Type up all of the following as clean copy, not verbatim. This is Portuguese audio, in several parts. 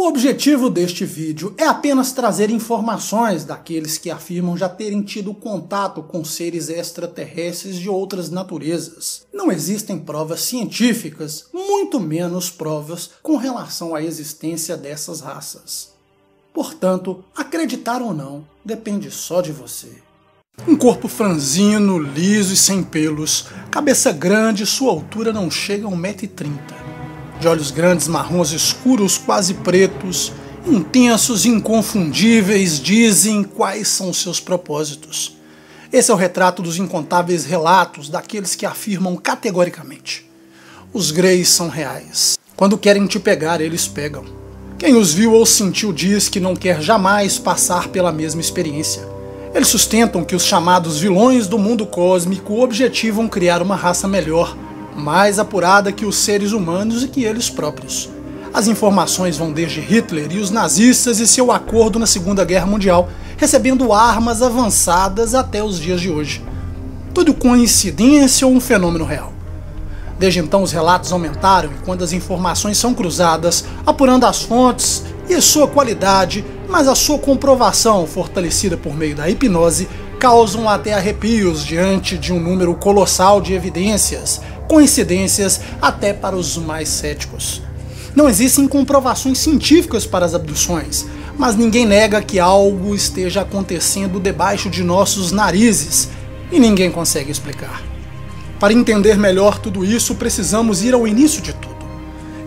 O objetivo deste vídeo é apenas trazer informações daqueles que afirmam já terem tido contato com seres extraterrestres de outras naturezas. Não existem provas científicas, muito menos provas com relação à existência dessas raças. Portanto, acreditar ou não depende só de você. Um corpo franzino, liso e sem pelos, cabeça grande, sua altura não chega a 1,30 m. De olhos grandes, marrons escuros, quase pretos, intensos e inconfundíveis, dizem quais são seus propósitos. Esse é o retrato dos incontáveis relatos daqueles que afirmam categoricamente: os Greys são reais. Quando querem te pegar, eles pegam. Quem os viu ou sentiu diz que não quer jamais passar pela mesma experiência. Eles sustentam que os chamados vilões do mundo cósmico objetivam criar uma raça melhor, mais apurada que os seres humanos e que eles próprios. As informações vão desde Hitler e os nazistas e seu acordo na Segunda Guerra Mundial, recebendo armas avançadas até os dias de hoje. Tudo coincidência ou um fenômeno real? Desde então os relatos aumentaram e quando as informações são cruzadas, apurando as fontes e a sua qualidade, mas a sua comprovação, fortalecida por meio da hipnose, causam até arrepios diante de um número colossal de evidências, coincidências até para os mais céticos. Não existem comprovações científicas para as abduções, mas ninguém nega que algo esteja acontecendo debaixo de nossos narizes e ninguém consegue explicar. Para entender melhor tudo isso, precisamos ir ao início de tudo.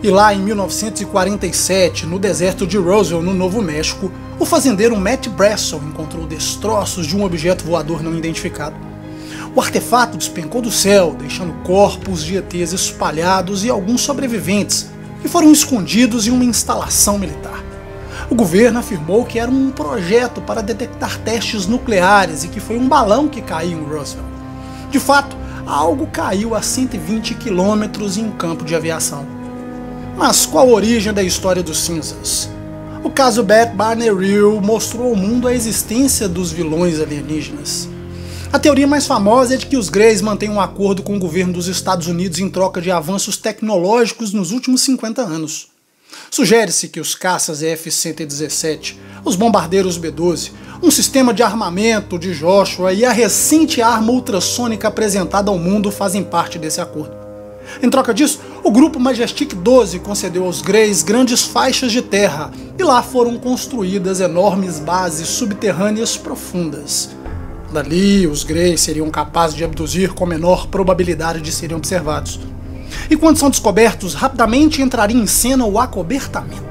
E lá em 1947, no deserto de Roswell, no Novo México, o fazendeiro Matt Brassel encontrou destroços de um objeto voador não identificado. O artefato despencou do céu, deixando corpos de ETs espalhados e alguns sobreviventes, que foram escondidos em uma instalação militar. O governo afirmou que era um projeto para detectar testes nucleares e que foi um balão que caiu em Roswell. De fato, algo caiu a 120 quilômetros em um campo de aviação. Mas qual a origem da história dos cinzas? O caso Beth Barney-Real mostrou ao mundo a existência dos vilões alienígenas. A teoria mais famosa é de que os Greys mantêm um acordo com o governo dos Estados Unidos em troca de avanços tecnológicos nos últimos 50 anos. Sugere-se que os caças F-117, os bombardeiros B-12, um sistema de armamento de Joshua e a recente arma ultrassônica apresentada ao mundo fazem parte desse acordo. Em troca disso, o grupo Majestic 12 concedeu aos Greys grandes faixas de terra e lá foram construídas enormes bases subterrâneas profundas. Dali, os Greys seriam capazes de abduzir com menor probabilidade de serem observados. E quando são descobertos, rapidamente entraria em cena o acobertamento.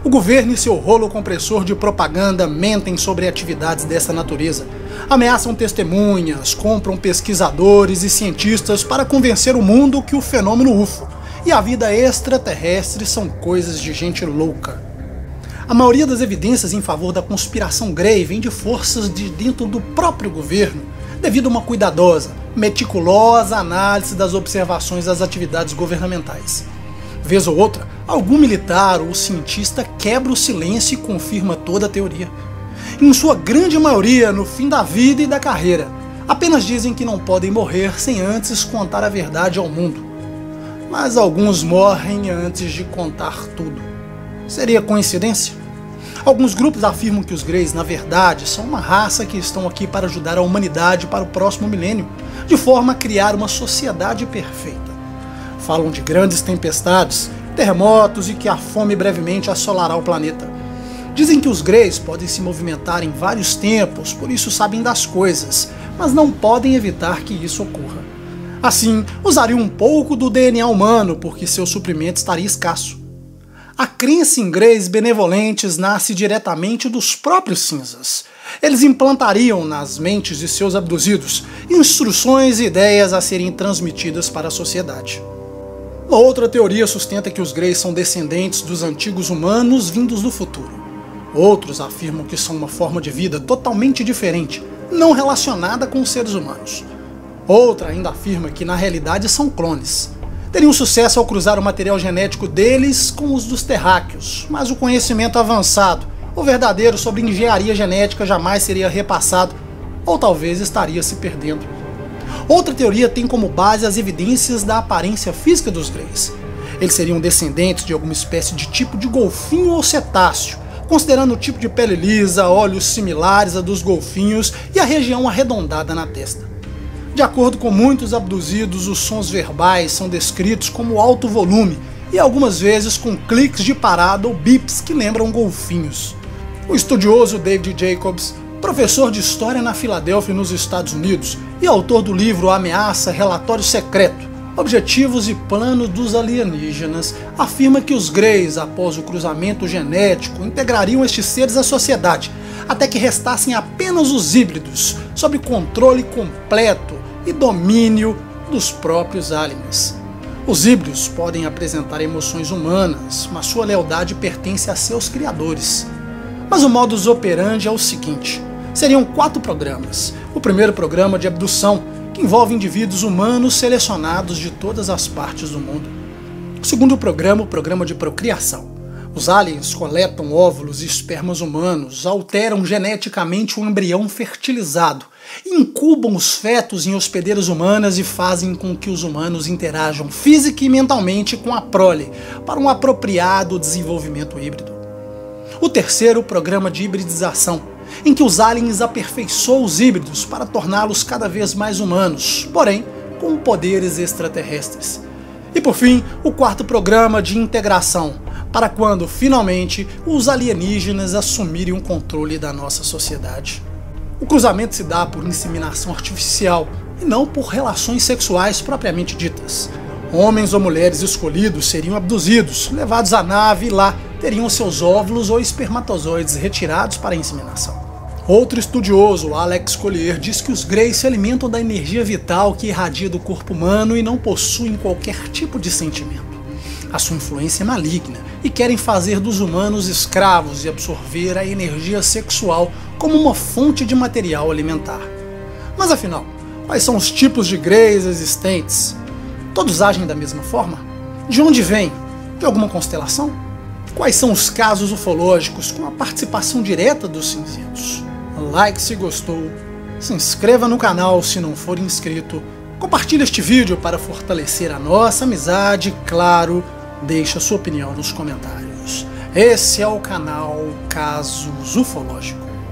O governo e seu rolo compressor de propaganda mentem sobre atividades dessa natureza, ameaçam testemunhas, compram pesquisadores e cientistas para convencer o mundo que o fenômeno UFO e a vida extraterrestre são coisas de gente louca. A maioria das evidências em favor da conspiração Grey vem de forças de dentro do próprio governo, devido a uma cuidadosa, meticulosa análise das observações das atividades governamentais. Vez ou outra, algum militar ou cientista quebra o silêncio e confirma toda a teoria. Em sua grande maioria, no fim da vida e da carreira, apenas dizem que não podem morrer sem antes contar a verdade ao mundo. Mas alguns morrem antes de contar tudo. Seria coincidência? Alguns grupos afirmam que os Greys, na verdade, são uma raça que estão aqui para ajudar a humanidade para o próximo milênio, de forma a criar uma sociedade perfeita. Falam de grandes tempestades, terremotos e que a fome brevemente assolará o planeta. Dizem que os Greys podem se movimentar em vários tempos, por isso sabem das coisas, mas não podem evitar que isso ocorra. Assim, usariam um pouco do DNA humano, porque seu suprimento estaria escasso. A crença em Greys benevolentes nasce diretamente dos próprios cinzas. Eles implantariam nas mentes de seus abduzidos instruções e ideias a serem transmitidas para a sociedade. Uma outra teoria sustenta que os Greys são descendentes dos antigos humanos vindos do futuro. Outros afirmam que são uma forma de vida totalmente diferente, não relacionada com os seres humanos. Outra ainda afirma que na realidade são clones. Teriam sucesso ao cruzar o material genético deles com os dos terráqueos, mas o conhecimento avançado, o verdadeiro sobre engenharia genética jamais seria repassado, ou talvez estaria se perdendo. Outra teoria tem como base as evidências da aparência física dos Greys. Eles seriam descendentes de alguma espécie de tipo de golfinho ou cetáceo, considerando o tipo de pele lisa, olhos similares a dos golfinhos e a região arredondada na testa. De acordo com muitos abduzidos, os sons verbais são descritos como alto volume e algumas vezes com cliques de parada ou bips que lembram golfinhos. O estudioso David Jacobs, professor de História na Filadélfia, nos Estados Unidos, e autor do livro Ameaça, Relatório Secreto, Objetivos e Planos dos Alienígenas, afirma que os Greys, após o cruzamento genético, integrariam estes seres à sociedade, até que restassem apenas os híbridos, sob controle completo e domínio dos próprios aliens. Os híbridos podem apresentar emoções humanas, mas sua lealdade pertence a seus criadores. Mas o modus operandi é o seguinte: seriam 4 programas. O primeiro programa de abdução, que envolve indivíduos humanos selecionados de todas as partes do mundo. O segundo programa, o programa de procriação. Os aliens coletam óvulos e espermas humanos, alteram geneticamente o embrião fertilizado, incubam os fetos em hospedeiras humanas e fazem com que os humanos interajam física e mentalmente com a prole para um apropriado desenvolvimento híbrido. O terceiro, o programa de hibridização, em que os aliens aperfeiçoam os híbridos para torná-los cada vez mais humanos, porém com poderes extraterrestres. E por fim, o quarto programa de integração, para quando, finalmente, os alienígenas assumirem o controle da nossa sociedade. O cruzamento se dá por inseminação artificial e não por relações sexuais propriamente ditas. Homens ou mulheres escolhidos seriam abduzidos, levados à nave e lá teriam seus óvulos ou espermatozoides retirados para a inseminação. Outro estudioso, Alex Collier, diz que os Greys se alimentam da energia vital que irradia do corpo humano e não possuem qualquer tipo de sentimento. A sua influência é maligna e querem fazer dos humanos escravos e absorver a energia sexual como uma fonte de material alimentar. Mas afinal, quais são os tipos de Greys existentes? Todos agem da mesma forma? De onde vêm? De alguma constelação? Quais são os casos ufológicos com a participação direta dos cinzentos? Like se gostou, se inscreva no canal se não for inscrito, compartilhe este vídeo para fortalecer a nossa amizade e, claro, deixe a sua opinião nos comentários. Esse é o canal Casos Ufológicos.